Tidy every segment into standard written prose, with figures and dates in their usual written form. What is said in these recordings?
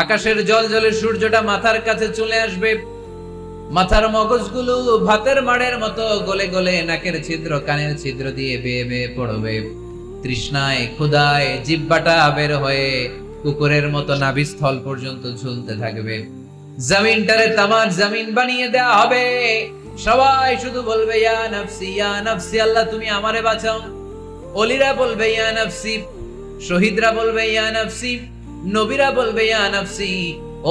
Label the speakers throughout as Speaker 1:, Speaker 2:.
Speaker 1: আকাশের জল জলে সূর্যটা মাথার কাছে চলে আসবে, মাথার মগজগুলো ভাতের মাড়ের মতো গলে গলে নাকের ছিদ্র কানের ছিদ্র দিয়ে বেয়ে বেয়ে পড়বে। তৃষ্ণায় ক্ষুধায় জিহ্বাটা বের হয়ে কুকুরের মতো নাভিস্থল পর্যন্ত ঝুলতে থাকবে। জমিনটারে তামার জমিন বানিয়ে দেয়া হবে। সবাই শুধু বলবে ইয়া নাফসি ইয়া নাফসি, আল্লাহ তুমি আমারে বাঁচাও। ওলিরা বলবে ইয়া নাফসি, শহীদরা বলবে ইয়া নাফসি, নবীরা বলবে ইয়া নাফসি,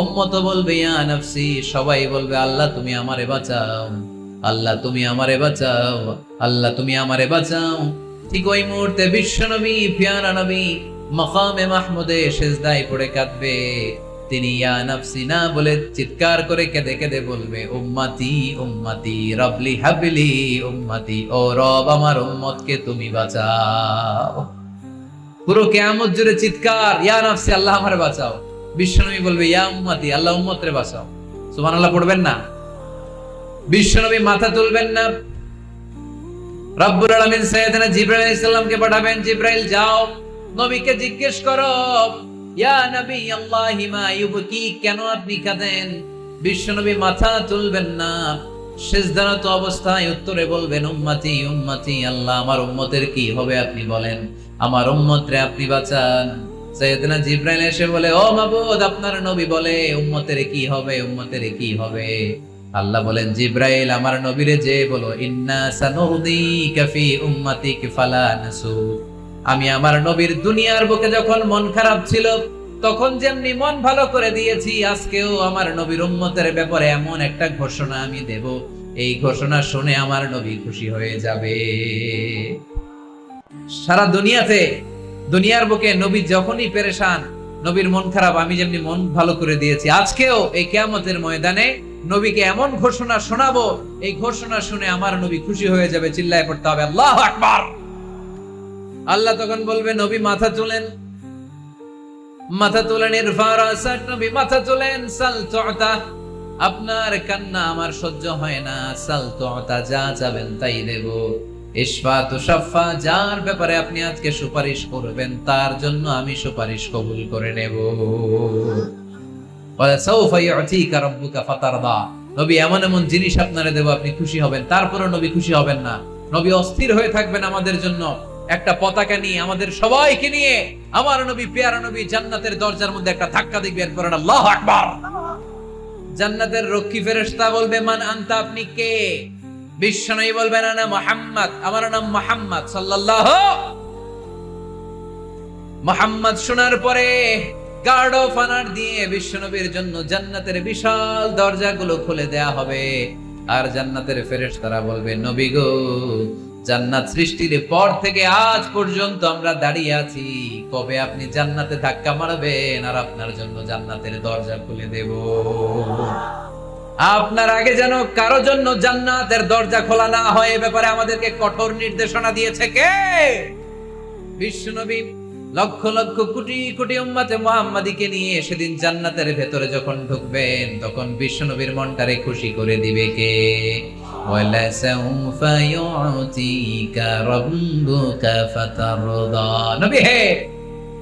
Speaker 1: উম্মত বলবে ইয়া নাফসি। সবাই বলবে আল্লাহ তুমি আমারে বাঁচাও, আল্লাহ তুমি আমারে বাঁচাও, আল্লাহ তুমি আমারে বাঁচাও। ঠিক ওই মুহূর্তে বিশ্ব নবী পিয়ারা নবী মাকামে মাহমুদে সিজদায় পড়ে কাঁদবে। তিনি ইয়া নাফসি না বলে চিৎকার করে কেঁদে কেঁদে বলবে উম্মতি উম্মতি রবলি হাবলি উম্মতি, ও রব আমার উম্মতকে তুমি বাঁচাও। পুরো কিয়ামত জুড়ে চিৎকার ইয়া নাফসি আল্লাহ আমারে বাঁচাও। বিশ্বনবী বলবে ইয়া উম্মতি আল্লাহ উম্মতরে বাঁচাও। সুবহানাল্লাহ পড়বেন না? বিশ্বনবী মাথা তুলবেন না। রব্বুল আলামিন সাইয়েদনা জিবরাইল আলাইহিস সালামকে পাঠাবেন, জিবরাইল যাও নবীকে জিজ্ঞেস করো ইয়া নবী আল্লাহি মা ইউবকি, কেন আপনি কাঁদেন? বিশ্বনবী মাথা তুলবেন না, সিজদারত অবস্থায় উত্তরে বলবেন উম্মতি উম্মতি, আল্লাহ আমার উম্মতের কি হবে আপনি বলেন, আমার উম্মতরে আপনি বাঁচান। সাইয়েদনা জিবরাইল এসে বলে ও মাবুদ আপনার নবী বলে উম্মতের কি হবে, উম্মতের কি হবে? আল্লাহ বলেন জিবরাইল আমার নবীরে যে বলো ইন্না সানুহদিকা ফি উম্মাতিক ফালা নাসু, আমি আমার নবীর দুনিয়ার বুকে যখন মন খারাপ ছিল তখন যেমনি মন ভালো করে দিয়েছি, আজকেও আমার নবীর উম্মতের ব্যাপারে এমন একটা ঘোষণা আমি দেব, এই ঘোষণা শুনে আমার নবী খুশি হয়ে যাবে। সারা দুনিয়াতে দুনিয়ার বুকে নবী যখনই পেরেশান, নবীর মন খারাপ, আমি যেমনি মন ভালো করে দিয়েছি, আজকেও এই কিয়ামতের ময়দানে নবীকে এমন ঘোষণা শোনাবো, এই ঘোষণা শুনে আমার নবী খুশি হয়ে যাবে। চিল্লায় পড়তে হবে আল্লাহু আকবার। আল্লাহ তখন বলবে নবী মাথা তোলেন, মাথা তোলেন, ইরফা রাসাক, নবী মাথা তোলেন, সাল তুতা, আপনার কান্না আমার সহ্য হয় না, সাল তুতা, যা চাবেন তাই দেব। ইশফা তুশাফা, যার ব্যাপারে আপনি আজকে সুপারিশ করবেন তার জন্য আমি সুপারিশ কবুল করে নেব। ওয়া সাউফা ইউতিকা রাব্বুকা ফাতারদা, নবী এমন এমন জিনিস আপনারে দেব আপনি খুশি হবেন। তারপরও নবী খুশি হবেন না, নবী অস্থির হয়ে থাকবেন আমাদের জন্য। একটা পতাকা নিয়ে আমাদের সবাইকে নিয়ে আমার নবী পেয়ারা নবী জান্নাতের দরজার মধ্যে একটা ধাক্কা দিবেন, পড়েন আল্লাহু আকবার। জান্নাতের রক্ষী ফেরেশতা বলবে মান আনতা, আপনি কে? বিশ্বনবী বলবেন আনা মুহাম্মদ, আমার নাম মুহাম্মদ সাল্লাল্লাহু। মুহাম্মদ শোনার পরে গার্ড অফ অনার দিয়ে বিশ্বনবীর জন্য জান্নাতের বিশাল দরজাগুলো খুলে দেয়া হবে। আর জান্নাতের ফেরেশতারা বলবে নবী গো, জান্নাত সৃষ্টির পর থেকে আজ পর্যন্ত আমরা দাঁড়িয়ে আছি, কবে আপনি জান্নাতে ধাক্কা মারবেন আর আপনার জন্য জান্নাতের দরজা খুলে দেব। আপনার আগে যেন কারো জন্য জান্নাতের দরজা খোলা না হয়, এ ব্যাপারে আমাদেরকে কঠোর নির্দেশনা দিয়েছে কে? বিশ্বনবী লক্ষ লক্ষ কোটি কোটি উম্মতে মুহাম্মাদীকে নিয়ে সেদিন জান্নাতের ভেতরে যখন ঢুকবেন তখন বিশ্বনবীর মনটারে খুশি করে দিবে কে? ওয়ালা সাউফা ইউতিকা রাব্বুকা ফাতারদা, নবী হে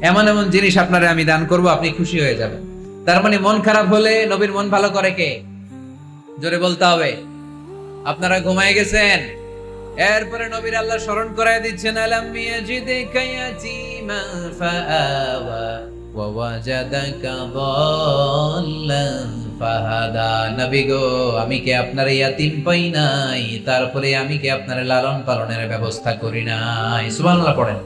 Speaker 1: এমন এমন জিনিস আপনারে আমি দান করব, আপনি খুশি হয়ে যাবেন। তার মানে মন খারাপ হলে নবীর মন ভালো করে কে? জোরে বলতে হবে। আপনারা ঘুমায় গেছেন, এরপরে নবীর আল্লাহ স্মরণ করায় দিচ্ছেন আলাম ইয়াজিদিকা ইয়াতীমান ফাআওয়া ওয়া ওয়াজাদাকা দাল্লান ফাহাদা, নবী গো আমি কি আপনার ইয়াতীম পাই নাই, তারপরে আমি কি আপনার লালন পালনের ব্যবস্থা করি নাই? সুবহানাল্লাহ পড়েন।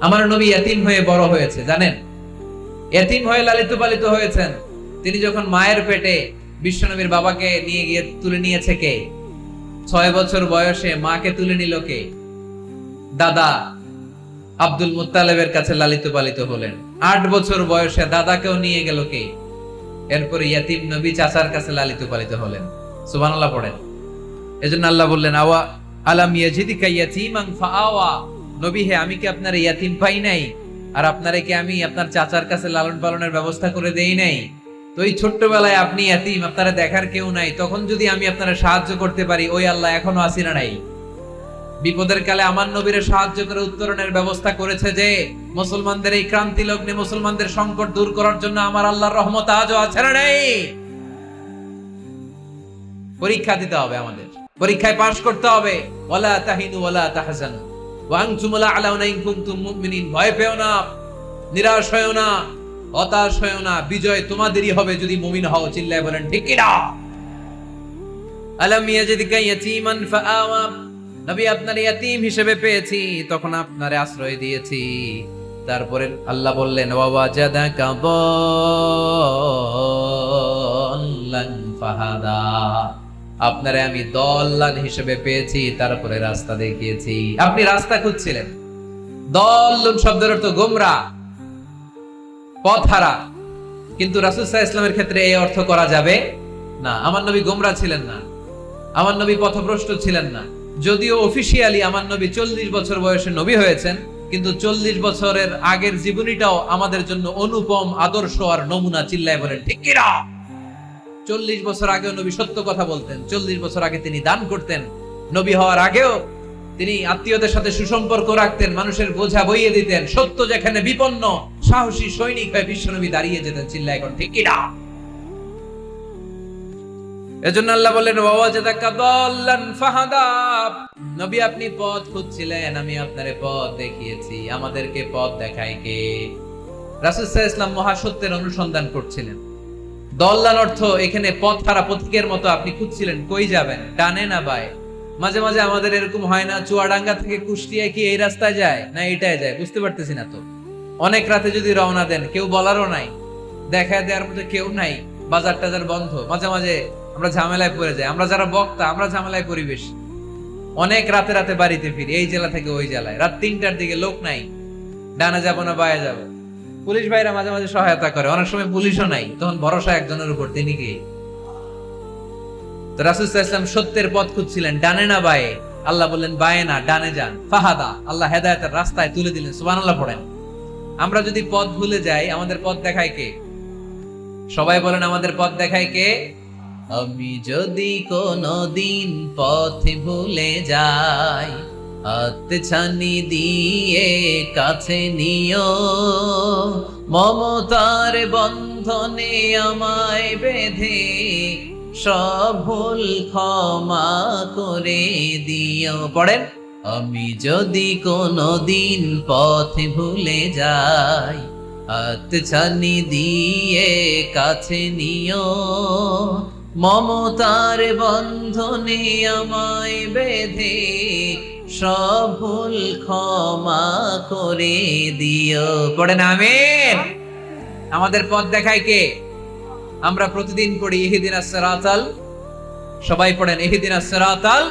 Speaker 1: আমার নবী ইয়াতীম হয়ে বড় হয়েছে, জানেন? ইয়াতীম হয়ে লালিত পালিত হয়েছেন। তিনি যখন মায়ের পেটে বিশ্বনবীর বাবাকে নিয়ে গিয়ে তুলে নিয়েছে কে? 6 বছর বয়সে মাকে তুলে নিল কে? দাদা আব্দুল মুত্তালিবের কাছে লালিত পালিত হলেন। 8 বছর বয়সে দাদাকেও নিয়ে গেল কে? এরপরে ইয়াতীম নবী চাচার কাছে লালিত পালিত হলেন। সুবহানাল্লাহ পড়েন। এজন্য আল্লাহ বললেন আওয়া আলাম ইয়াজিদিকা ইয়াতীমান ফাআওয়া, নবী হে আমি কি আপনার ইয়াতীম পাই নাই আর আপনারে কি আমি আপনার চাচার কাছে লালন পালনের ব্যবস্থা করে দেই নাই? তো এই ছোট্টবেলায় আপনি ইয়াতীম, আপনারা দেখার কেউ নাই, তখন যদি আমি আপনারা সাহায্য করতে পারি, ওই আল্লাহ এখনো আসি না নাই? বিপদের কালে আমার নবীর সাহায্য করে উত্তরণের ব্যবস্থা করেছে যে মুসলমানদের এই ক্রান্তি লগ্নে মুসলমানদের সংকট দূর করার জন্য আমার আল্লাহর রহমত আজও আছে না নেই? পরীক্ষা দিতে হবে, আমাদের পরীক্ষায় পাশ করতে হবে। ওয়ালা তাহিনু ওয়ালা তাহজানু ওয়া আনতুমুল আ'লাউনা ইন কুনতুম মুমিনিন। ভয় পেও না, নিরাশ হয়ো না, হতাশ হয়ো না, বিজয় তোমাদেরই হবে যদি মুমিন হও। চিল্লায় বলেন ঠিক কি না? আলাম ইয়াজিদকা ইয়াতীমান ফাআওয়া। নবী আপনার ইয়াতীম হিসেবে পেয়েছি, তখন আপনারে আশ্রয় দিয়েছি। তারপরে আল্লাহ বললেন ওয়াওয়াজাদাকা দাল্লান ফাহাদা। আপনারে আমি দল্লান হিসেবে পেয়েছি, তারপরে রাস্তা দেখিয়েছি। আপনি রাস্তা খুঁজছিলেন। দল্লুন শব্দের অর্থ গোমরা, পথহারা। কিন্তু রাসূল সাল্লাল্লাহু আলাইহি ওয়াসাল্লামের ক্ষেত্রে এই অর্থ করা যাবে না। আমার নবী গোমরা ছিলেন না, আমার নবী পথভ্রষ্ট ছিলেন না। যদিও অফিশিয়ালি আমার নবী 40 বছর বয়সে নবী হয়েছেন, কিন্তু 40 বছরের আগের জীবনীটাও আমাদের জন্য অনুপম আদর্শ আর নমুনা। চিল্লায় বলেন ঠিক কি না? 40 বছর আগেও নবী সত্য কথা বলতেন। 40 বছর আগে তিনি দান করতেন। নবী হওয়ার আগেও তিনি আত্মীয়দের সাথে সুসম্পর্ক রাখতেন, মানুষের বোঝা বইয়ে দিতেন। সত্য যেখানে বিপন্ন, সাহসী সৈনিক হয়ে বিশ্বনবী দাঁড়িয়ে যেতেন। চিল্লায় এখন ঠিক কি না? এজন্য আল্লাহ বললেন ওয়াওয়াজাদাকা দাল্লান ফাহাদা। নবী আপনি পথ খুঁজছিলেন, আমি আপনারে পথ দেখিয়েছি। আমাদেরকে পথ দেখায় কে? রাসূল সাল্লাল্লাহু আলাইহি ওয়াসাল্লাম মহাসত্যের অনুসন্ধান করছিলেন। দল্লান অর্থ এখানে পথহারা পথিকের মতো আপনি খুঁজছিলেন, কই যাবেন, ডানে না বায়ে? মাঝে মাঝে আমাদের এরকম হয় না, চুয়াডাঙ্গা থেকে কুষ্টিয়া কি এই রাস্তায় যায় না এটাই যায়, বুঝতে পারতেছি না তো। অনেক রাতে যদি রওনা দেন, কেউ বলারও নাই, দেখায় দেওয়ার মতো কেউ নাই, বাজার টাজার বন্ধ। মাঝে মাঝে আমরা ঝামেলায় পড়ে যাই। আমরা যারা বক্তা, আমরা ঝামেলায় পরিবেশ। অনেক রাতে রাতে বাড়িতে ফিরি, এই জেলা থেকে ওই জেলায়, রাত 3টার দিকে, লোক নাই, ডানে যাবো না বায়ে যাবো। পুলিশ ভাইরা মাঝে মাঝে সহায়তা করে, অনেক সময় পুলিশও নাই, তখন ভরসা একজনের উপর, তিনি কি? তো রাসূল সাল্লাল্লাহু আলাইহি ওয়াসাল্লাম সত্যের পথ খুঁজছিলেন, ডানে না বায়ে? আল্লাহ বললেন বায়ে না, ডানে যান। ফাহাদা, আল্লাহ হেদায়েতের রাস্তায় তুলে দিলেন। সুবহানাল্লাহ পড়েন। আমরা যদি পথ ভুলে যাই, আমাদের পথ দেখায় কে? সবাই বলেন আমাদের পথ দেখায় কে? আমি যদি কোনদিন পথ ভুলে যাই, হাতছানি দিয়ে কাছে নিও, মমতার বন্ধনে আমায় বেঁধে সব ভুল ক্ষমা করে দিও। পড়েন, আমি যদি কোনদিন পথ ভুলে যাই, হাতছানি দিয়ে কাছে নিও, মমতার বন্ধনে আমায় বেঁধে সব ভুল ক্ষমা করে দিও। পড়েন আমিন। আমাদের পথ দেখায় কে? আমরা প্রতিদিন পড়ি ইহদিনাস সিরাতাল, সবাই পড়েন ইহদিনাস সিরাতাল।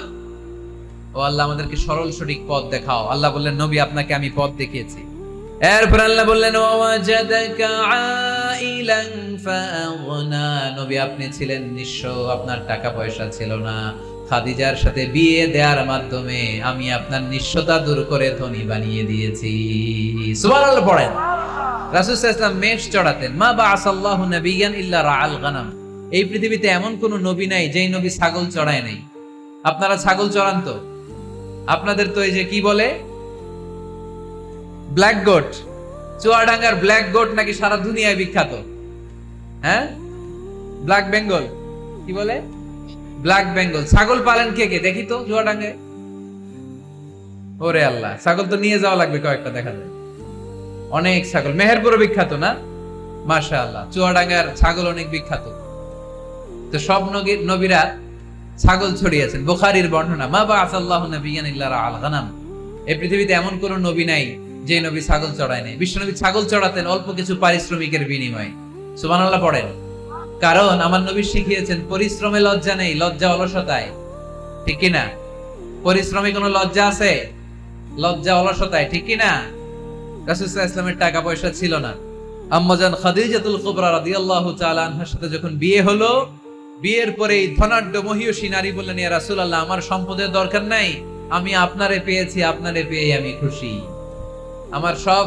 Speaker 1: ও আল্লাহ আমাদেরকে সরল সঠিক পথ দেখাও। আল্লাহ বললেন নবী আপনাকে আমি পথ দেখিয়েছি। এরপর আল্লাহ বললেন ওয়াজাদাকা আইলান ফাআগনা। নবী আপনি ছিলেন নিঃস্ব, আপনার টাকা পয়সা ছিল না। খাদিজার সাথে বিয়ে দেওয়ার মাধ্যমে আমি আপনার নিঃস্বতা দূর করে ধনী বানিয়ে দিয়েছি। সুবহানাল্লাহ পড়েন। রাসূল সাল্লাল্লাহু আলাইহি ওয়াসাল্লাম মেষ চড়াতেন। মা বাআসাল্লাহু নাবিয়ান ইল্লা রাআল গানাম। এই পৃথিবীতে এমন কোন নবী নাই যেই নবী ছাগল চড়ায় নাই। আপনারা ছাগল চড়ান তো? আপনাদের তো এই যে কি বলে ব্ল্যাক গোট, চুয়াডাঙ্গার ব্ল্যাক গোট নাকি সারা দুনিয়ায় বিখ্যাত। হ্যাঁ, ব্ল্যাক বেঙ্গল, কি বলে ব্ল্যাক বেঙ্গল। ছাগল পালেন কে কে দেখি তো চুয়াডাঙ্গায়? ওরে আল্লাহ, ছাগল তো নিয়ে যাওয়া লাগবে কয়েকটা, দেখা যায় অনেক ছাগল। মেহেরপুরও বিখ্যাত না? মাশাআল্লাহ, চুয়াডাঙ্গার ছাগল অনেক বিখ্যাত। তো সব নবীরা ছাগল ছড়িয়েছেন। বুখারীর বর্ণনা, মা বাআসাল্লাহু নাবিয়ান ইল্লা রাআল গানাম। এই পৃথিবীতে এমন কোন নবী নাই যে নবী ছাগল চড়ায় নাই। বিশ্বনবী ছাগল চড়াতেন অল্প কিছু পারিশ্রমিকের বিনিময়ে। সুবহানাল্লাহ পড়েন। কারণ আমার নবী শিখিয়েছেন পরিশ্রমে লজ্জা নেই, লজ্জা অলসতায়। ঠিক কি না? পরিশ্রমে কোনো লজ্জা আছে? লজ্জা অলসতায়, ঠিক কি না? রাসূল সাল্লাল্লাহু আলাইহি ওয়াসাল্লামের টাকা পয়সা ছিল না। আম্মাজান খাদিজাতুল কুবরা রাদিয়াল্লাহু তাআলা আনহার সাথে যখন বিয়ে হলো, বিয়ের পরেই ধনাঢ্য মহিয়সী নারী বললেন, ইয়া রাসূলুল্লাহ, আমার সম্পদের দরকার নাই, আমি আপনারে পেয়েছি, আপনারে পেয়ে আমি খুশি। আমার সব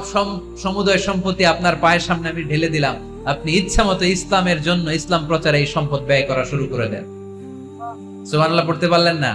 Speaker 1: সমুদয় সম্পত্তি আপনার পায়ের সামনে আমি ঢেলে দিলাম, আপনি ইচ্ছা মতো ইসলামের জন্য, ইসলাম প্রচারে এই সম্পদ ব্যয় করা শুরু করে দেন। সুবহানাল্লাহ পড়তে পারলেন না?